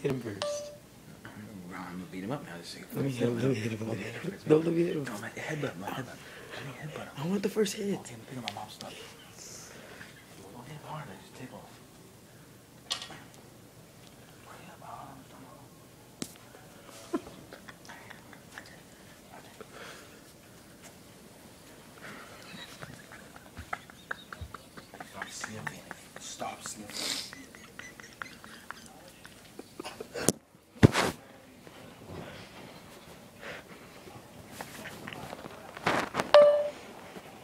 Hit him first. I'm gonna beat him up now. Let me hit him. Let me hit him. No, let me hit him. No, my headbutt. Let me headbutt him. I want the first hit. Okay, I'm picking my mom's stuff. Don't hit him hard. I just tickle. Stop sniffing. Stop sniffing.